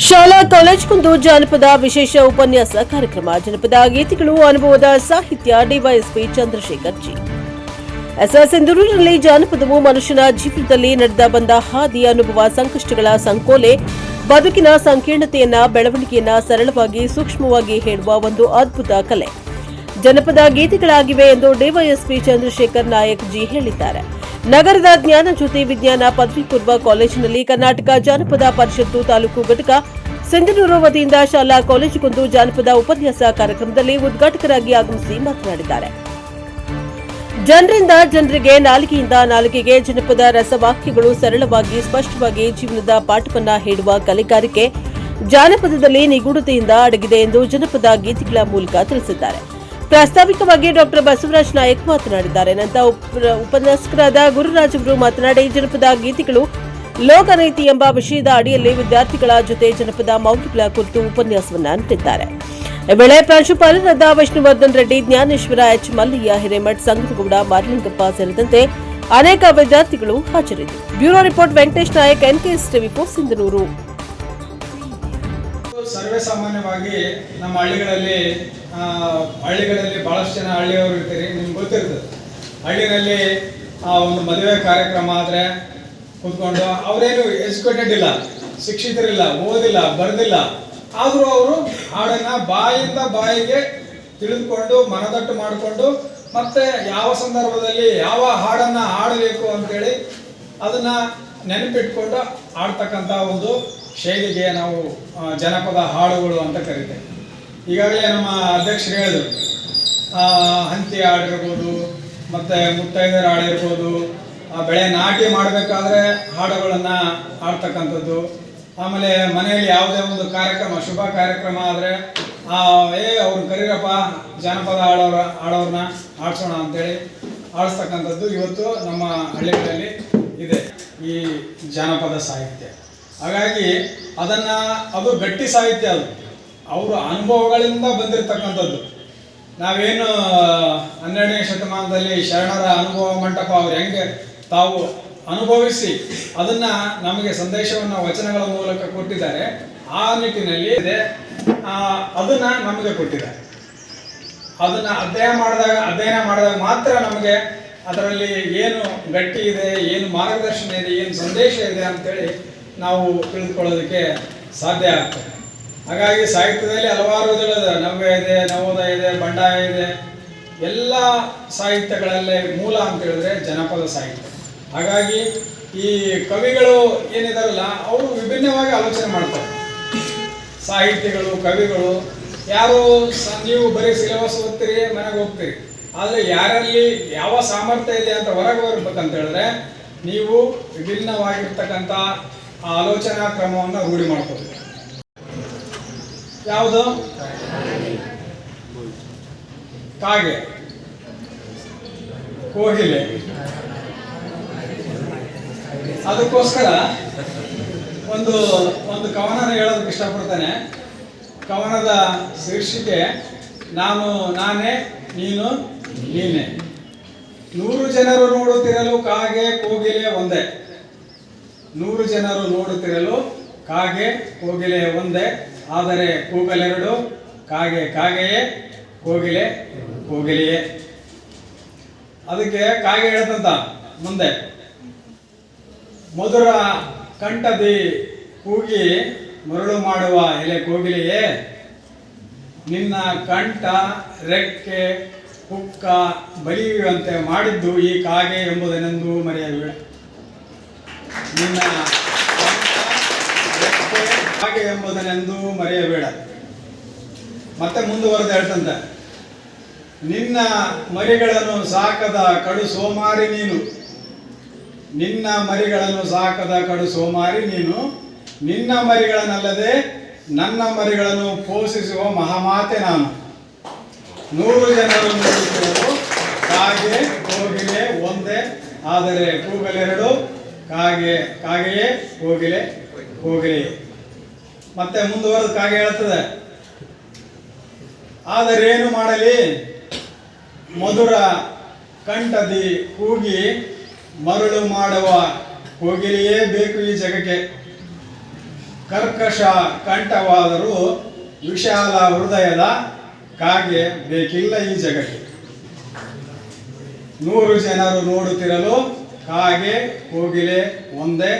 ಶಾಲಾ ಕಾಲೇಜುಗೊಂದು ಜಾನಪದ ವಿಶೇಷ ಉಪನ್ಯಾಸ ಕಾರ್ಯಕ್ರಮ. ಜನಪದ ಗೀತೆಗಳು, ಅನುಭವದ ಸಾಹಿತ್ಯ. ಡಿವೈಎಸ್ಪಿ ಚಂದ್ರಶೇಖರ್ ಜಿ. ಸಿಂಧೂರಿನಲ್ಲಿ ಜಾನಪದವು ಮನುಷ್ಯನ ಜೀವನದಲ್ಲಿ ನಡೆದ ಬಂದ ಹಾದಿ, ಅನುಭವ, ಸಂಕಷ್ಟಗಳ ಸಂಕೋಲೆ, ಬದುಕಿನ ಸಂಕೀರ್ಣತೆಯನ್ನ, ಬೆಳವಣಿಗೆಯನ್ನ ಸರಳವಾಗಿ, ಸೂಕ್ಷ್ಮವಾಗಿ ಹೇಳುವ ಒಂದು ಅದ್ಭುತ ಕಲೆ ಜನಪದ ಗೀತೆಗಳಾಗಿವೆ ಎಂದು ಡಿವೈಎಸ್ಪಿ ಚಂದ್ರಶೇಖರ್ ನಾಯಕ್ ಜಿ ಹೇಳಿದ್ದಾರೆ. ನಗರದ ಜ್ಞಾನಜ್ಯೋತಿ ವಿಜ್ಞಾನ ಪದವಿ ಪೂರ್ವ ಕಾಲೇಜಿನಲ್ಲಿ ಕರ್ನಾಟಕ ಜಾನಪದ ಪರಿಷತ್ತು ತಾಲೂಕು ಘಟಕ ಸಿಂಧನೂರು ವತಿಯಿಂದ ಶಾಲಾ ಕಾಲೇಜಿಗೊಂದು ಜಾನಪದ ಉಪನ್ಯಾಸ ಕಾರ್ಯಕ್ರಮದಲ್ಲಿ ಉದ್ಘಾಟಕರಾಗಿ ಆಗಮಿಸಿ ಮಾತನಾಡಿದ್ದಾರೆ. ಜನರಿಂದ ಜನರಿಗೆ, ನಾಲಿಗೆಯಿಂದ ನಾಲಿಗೆಗೆ ಜನಪದ ರಸವಾಕ್ಯಗಳು ಸರಳವಾಗಿ, ಸ್ಪಷ್ಟವಾಗಿ ಜೀವನದ ಪಾಠವನ್ನ ಹೇಳುವ ಕಲೆಗಾರಿಕೆ ಜಾನಪದದಲ್ಲಿ ನಿಗೂಢತೆಯಿಂದ ಅಡಗಿದೆ ಎಂದು ಜನಪದ ಗೀತೆಗಳ ಮೂಲಕ ತಿಳಿಸಿದ್ದಾರೆ. ಪ್ರಾಸ್ತಾವಿಕವಾಗಿ ಡಾ ಬಸವರಾಜ ನಾಯಕ್ ಮಾತನಾಡಿದ್ದಾರೆ. ನಂತರ ಉಪನ್ಯಾಸಕರಾದ ಗುರುರಾಜ್ ಅವರು ಮಾತನಾಡಿ, ಜನಪದ ಗೀತೆಗಳು ಲೋಕನೀತಿ ಎಂಬ ವಿಷಯದ ಅಡಿಯಲ್ಲಿ ವಿದ್ಯಾರ್ಥಿಗಳ ಜೊತೆ ಜನಪದ ಮೌಲ್ಯಗಳ ಕುರಿತು ಉಪನ್ಯಾಸವನ್ನ ನೀಡಿದ್ದಾರೆ. ಈ ವೇಳೆ ಪ್ರಾಂಶುಪಾಲರಾದ ವಿಷ್ಣುವರ್ಧನ್ ರೆಡ್ಡಿ, ಜ್ಞಾನೇಶ್ವರ ಎಚ್ ಮಲ್ಲಯ್ಯ, ಹಿರೇಮಠ್, ಸಂಗನಗೌಡ, ಮಾರಲಿಂಗಪ್ಪ ಸೇರಿದಂತೆ ಅನೇಕ ವಿದ್ಯಾರ್ಥಿಗಳು ಹಾಜರಿದ್ದರು. Bureau report Venkatesh Nayak, NKS TV four Sindhanur. ಸರ್ವೇ ಸಾಮಾನ್ಯವಾಗಿ ನಮ್ಮ ಹಳ್ಳಿಗಳಲ್ಲಿ ಬಹಳಷ್ಟು ಜನ ಹಳ್ಳಿಯವರು ಇರ್ತೀರಿ, ನಿಮ್ಗೆ ಗೊತ್ತಿರ್ತದೆ. ಹಳ್ಳಿನಲ್ಲಿ ಒಂದು ಮದುವೆ ಕಾರ್ಯಕ್ರಮ ಆದರೆ ಕೂತ್ಕೊಂಡು ಅವರೇನು ಎಜುಕೇಟೆಡ್ ಇಲ್ಲ, ಶಿಕ್ಷಿತರಿಲ್ಲ, ಓದಿಲ್ಲ, ಬರೆದಿಲ್ಲ, ಆದರೂ ಅವರು ಹಾಡನ್ನು ಬಾಯಿಂದ ಬಾಯಿಗೆ ತಿಳಿದುಕೊಂಡು ಮನದಟ್ಟು ಮಾಡಿಕೊಂಡು ಮತ್ತೆ ಯಾವ ಸಂದರ್ಭದಲ್ಲಿ ಯಾವ ಹಾಡನ್ನು ಹಾಡಬೇಕು ಅಂತೇಳಿ ಅದನ್ನು ನೆನಪಿಟ್ಕೊಂಡು ಆಡ್ತಕ್ಕಂಥ ಒಂದು ಶೈಲಿಗೆ ನಾವು ಜನಪದ ಹಾಡುಗಳು ಅಂತ ಕರಿತೇವೆ. ಈಗಾಗಲೇ ನಮ್ಮ ಅಧ್ಯಕ್ಷರು ಹೇಳಿದರು, ಹಂತಿ ಹಾಡಿರ್ಬೋದು, ಮತ್ತು ಮುತ್ತೈದರ ಹಾಡಿರ್ಬೋದು, ಬೆಳೆ ನಾಟಿ ಮಾಡಬೇಕಾದ್ರೆ ಹಾಡುಗಳನ್ನು ಹಾಡ್ತಕ್ಕಂಥದ್ದು. ಆಮೇಲೆ ಮನೆಯಲ್ಲಿ ಯಾವುದೇ ಒಂದು ಕಾರ್ಯಕ್ರಮ, ಶುಭ ಕಾರ್ಯಕ್ರಮ ಆದರೆ ಅವ್ರು ಕರೀರಪ್ಪ ಜಾನಪದ ಹಾಡೋರನ್ನ ಆಡಿಸೋಣ ಅಂತೇಳಿ ಆಡಿಸ್ತಕ್ಕಂಥದ್ದು ಇವತ್ತು ನಮ್ಮ ಹಳ್ಳಿಗಳಲ್ಲಿ ಇದೆ ಈ ಜಾನಪದ ಸಾಹಿತ್ಯ. ಹಾಗಾಗಿ ಅದು ಗಟ್ಟಿ ಸಾಹಿತ್ಯ, ಅದು ಅವರ ಅನುಭವಗಳಿಂದ ಬಂದಿರತಕ್ಕಂಥದ್ದು. ನಾವೇನು 12ನೇ ಶತಮಾನದಲ್ಲಿ ಶರಣರ ಅನುಭವ ಮಂಟಪ ಅವ್ರು ಹೆಂಗೆ ತಾವು ಅನುಭವಿಸಿ ಅದನ್ನು ನಮಗೆ ಸಂದೇಶವನ್ನು ವಚನಗಳ ಮೂಲಕ ಕೊಟ್ಟಿದ್ದಾರೆ, ಆ ನಿಟ್ಟಿನಲ್ಲಿ ಅದನ್ನು ನಮಗೆ ಕೊಟ್ಟಿದ್ದಾರೆ. ಅದನ್ನು ಅಧ್ಯಯನ ಮಾಡಿದಾಗ ಮಾತ್ರ ನಮಗೆ ಅದರಲ್ಲಿ ಏನು ಗಟ್ಟಿ ಇದೆ, ಏನು ಮಾರ್ಗದರ್ಶನ ಇದೆ, ಏನು ಸಂದೇಶ ಇದೆ ಅಂತೇಳಿ ನಾವು ತಿಳಿದುಕೊಳ್ಳೋದಕ್ಕೆ ಸಾಧ್ಯ ಆಗ್ತದೆ. ಹಾಗಾಗಿ ಸಾಹಿತ್ಯದಲ್ಲಿ ಹಲವಾರು ನವ್ಯ ಇದೆ, ನವೋದಯ ಇದೆ, ಬಂಡಾಯ ಇದೆ. ಎಲ್ಲ ಸಾಹಿತ್ಯಗಳಲ್ಲೇ ಮೂಲ ಅಂತ ಹೇಳಿದ್ರೆ ಜನಪದ ಸಾಹಿತ್ಯ. ಹಾಗಾಗಿ ಈ ಕವಿಗಳು ಏನಿದಾರಲ್ಲ ಅವರು ವಿಭಿನ್ನವಾಗಿ ಆಲೋಚನೆ ಮಾಡ್ತಾರೆ. ಸಾಹಿತ್ಯಗಳು, ಕವಿಗಳು ಯಾರು ನೀವು ಬರೀ ಸಿಲೆಬಸ್ ಓದ್ತೀರಿ, ಮನೆಗೆ ಹೋಗ್ತೀರಿ, ಆದರೆ ಯಾರಲ್ಲಿ ಯಾವ ಸಾಮರ್ಥ್ಯ ಇದೆ ಅಂತ ಹೊರಗೆ ಬರ್ಬೇಕಂತ ಹೇಳಿದ್ರೆ ನೀವು ವಿಭಿನ್ನವಾಗಿರ್ತಕ್ಕಂಥ ಆಲೋಚನಾ ಕ್ರಮವನ್ನು ರೂಢಿ ಮಾಡ್ಕೋಬೇಕು. ಯಾವುದು? ಕಾಗೆ, ಕೋಗಿಲೆ. ಅದಕ್ಕೋಸ್ಕರ ಒಂದು ಕವನ ಹೇಳೋದಕ್ಕೆ ಇಷ್ಟಪಡ್ತೇನೆ. ಕವನದ ಶೀರ್ಷಿಕೆ ನಾನೇ ನೀನು ನೀನೆ. 100 ಜನರು ನೋಡುತ್ತಿರಲು ಕಾಗೆ ಕೋಗಿಲೆ ಒಂದೇ. 100 ಜನರು ನೋಡುತ್ತಿರಲು ಕಾಗೆ ಕೋಗಿಲೆ ಒಂದೇ, ಆದರೆ ಕೂಗಲೆರಡು, ಕಾಗೆ ಕಾಗೆಯೇ, ಕೋಗಿಲೆ ಕೋಗಿಲೆಯೇ. ಅದಕ್ಕೆ ಕಾಗೆ ಹೇಳ್ತಂತ ಮುಂದೆ, ಮಧುರ ಕಂಠದಿ ಕೂಗಿ ಮರಳು ಮಾಡುವ ಎಲೆ ಕೋಗಿಲೆಯೇ, ನಿನ್ನ ಕಂಠ, ರೆಕ್ಕೆ, ಹುಕ್ಕ ಬಲಿಯುವಂತೆ ಮಾಡಿದ್ದು ಈ ಕಾಗೆ ಎಂಬುದನ್ನೆಂದೂ ಮರೆಯಬೇಡ. ನಿನ್ನ ಕಾಗೆ ಎಂಬುದನ್ನೆಂದೂ ಮರೆಯಬೇಡ. ಮತ್ತೆ ಮುಂದುವರೆದು ಹೇಳ್ತಂತೆ, ನಿನ್ನ ಮರಿಗಳನ್ನು ಸಾಕದ ಕಡು ಸೋಮಾರಿ ನೀನು. ನಿನ್ನ ಮರಿಗಳನ್ನು ಸಾಕದ ಕಡು ಸೋಮಾರಿ ನೀನು. ನಿನ್ನ ಮರಿಗಳನ್ನಲ್ಲದೆ ನನ್ನ ಮರಿಗಳನ್ನು ಪೋಷಿಸುವ ಮಹಾಮಾತೆ ನಾನು. 100 ಜನರು ನೋಡುತ್ತಿರಲು ಕಾಗೆ ಕೋಗಿಲೆ ಒಂದೇ, ಆದರೆ ಕೂಗಲೆರಡು, ಕಾಗೆಯೇ ಕೋಗಿಲೆ ಕೋಗಿಲೆಯೇ. ಮತ್ತೆ ಮುಂದುವರೆದು ಕಾಗೆ ಹೇಳ್ತದೆ, ಆದರೇನು ಮಾಡಲಿ ಮಧುರ ಕಂಠದಿ ಕೂಗಿ ಮರಳು ಮಾಡುವ ಕೋಗಿಲೆಯೇ ಬೇಕು ಈ ಜಗಕ್ಕೆ. ಕರ್ಕಶ ಕಂಠವಾದರೂ ವಿಶಾಲ ಹೃದಯದ ಕಾಗೆ ಬೇಕಿಲ್ಲ ಈ ಜಗತ್ತಿಗೆ. 100 ಜನರು ನೋಡುತ್ತಿರಲು ಕಾಗೆ ಕೋಗಿಲೆ ಒಂದೇ,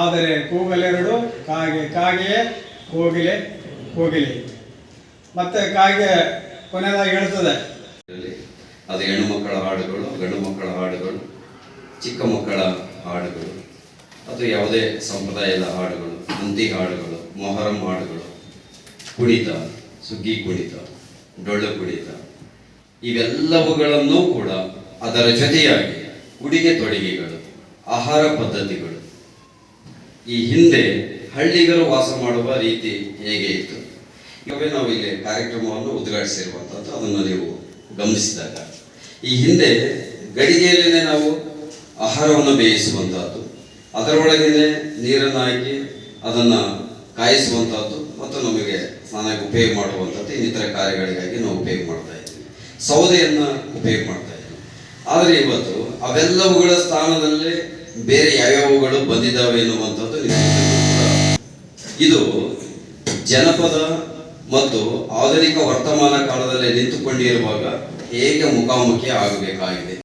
ಆದರೆ ಕೂಗಲೆರಡು, ಕಾಗೆ ಕಾಗೆಯೇ, ಕೋಗಿಲೆ ಕೋಗಿಲೆ. ಮತ್ತೆ ಕಾಗೆ ಕೊನೆಯದಾಗಿ ಹೇಳ್ತದೆ, ಅದು ಹೆಣ್ಣು ಮಕ್ಕಳ ಹಾಡುಗಳು, ಗಂಡು ಮಕ್ಕಳ ಹಾಡುಗಳು, ಚಿಕ್ಕ ಮಕ್ಕಳ ಹಾಡುಗಳು, ಅದು ಯಾವುದೇ ಸಂಪ್ರದಾಯದ ಹಾಡುಗಳು, ಹಂತಿ ಹಾಡುಗಳು, ಮೊಹರಂ ಹಾಡುಗಳು, ಕುಣಿತ, ಸುಗ್ಗಿ ಕುಣಿತ, ಡೊಳ್ಳು ಕುಣಿತ, ಇವೆಲ್ಲವುಗಳನ್ನು ಕೂಡ ಅದರ ಜೊತೆಯಾಗಿ ಉಡುಗೆ ತೊಡುಗೆಗಳು, ಆಹಾರ ಪದ್ಧತಿಗಳು, ಈ ಹಿಂದೆ ಹಳ್ಳಿಗರು ವಾಸ ಮಾಡುವ ರೀತಿ ಹೇಗೆ ಇತ್ತು, ಇವೇ ನಾವು ಇಲ್ಲಿ ಕಾರ್ಯಕ್ರಮವನ್ನು ಉದ್ಘಾಟಿಸಿರುವಂಥದ್ದು. ಅದನ್ನು ನೀವು ಗಮನಿಸಿದಾಗ ಈ ಹಿಂದೆ ಗಡಿಗೆಯಲ್ಲೇ ನಾವು ಆಹಾರವನ್ನು ಬೇಯಿಸುವಂಥದ್ದು, ಅದರೊಳಗೇ ನೀರನ್ನು ಹಾಕಿ ಅದನ್ನು ಕಾಯಿಸುವಂಥದ್ದು ಮತ್ತು ನಮಗೆ ಸ್ನಾನಕ್ಕೆ ಉಪಯೋಗ ಮಾಡುವಂಥದ್ದು, ಇನ್ನಿತರ ಕಾರ್ಯಗಳಿಗಾಗಿ ನಾವು ಉಪಯೋಗ ಮಾಡ್ತಾ ಇದ್ದೀವಿ. ಸೌದೆಯನ್ನು ಉಪಯೋಗ ಮಾಡ್ತಾ ಇದ್ದೀವಿ. ಆದರೆ ಇವತ್ತು ಅವೆಲ್ಲವುಗಳ ಸ್ಥಾನದಲ್ಲಿ ಬೇರೆ ಯಾವ್ಯಾವುಗಳು ಬಂದಿದ್ದಾವೆ ಎನ್ನುವಂಥದ್ದು ಇದು ಜನಪದ ಮತ್ತು ಆಧುನಿಕ ವರ್ತಮಾನ ಕಾಲದಲ್ಲಿ ನಿಂತುಕೊಂಡಿರುವಾಗ ಹೇಗೆ ಮುಖಾಮುಖಿ ಆಗಬೇಕಾಗಿದೆ.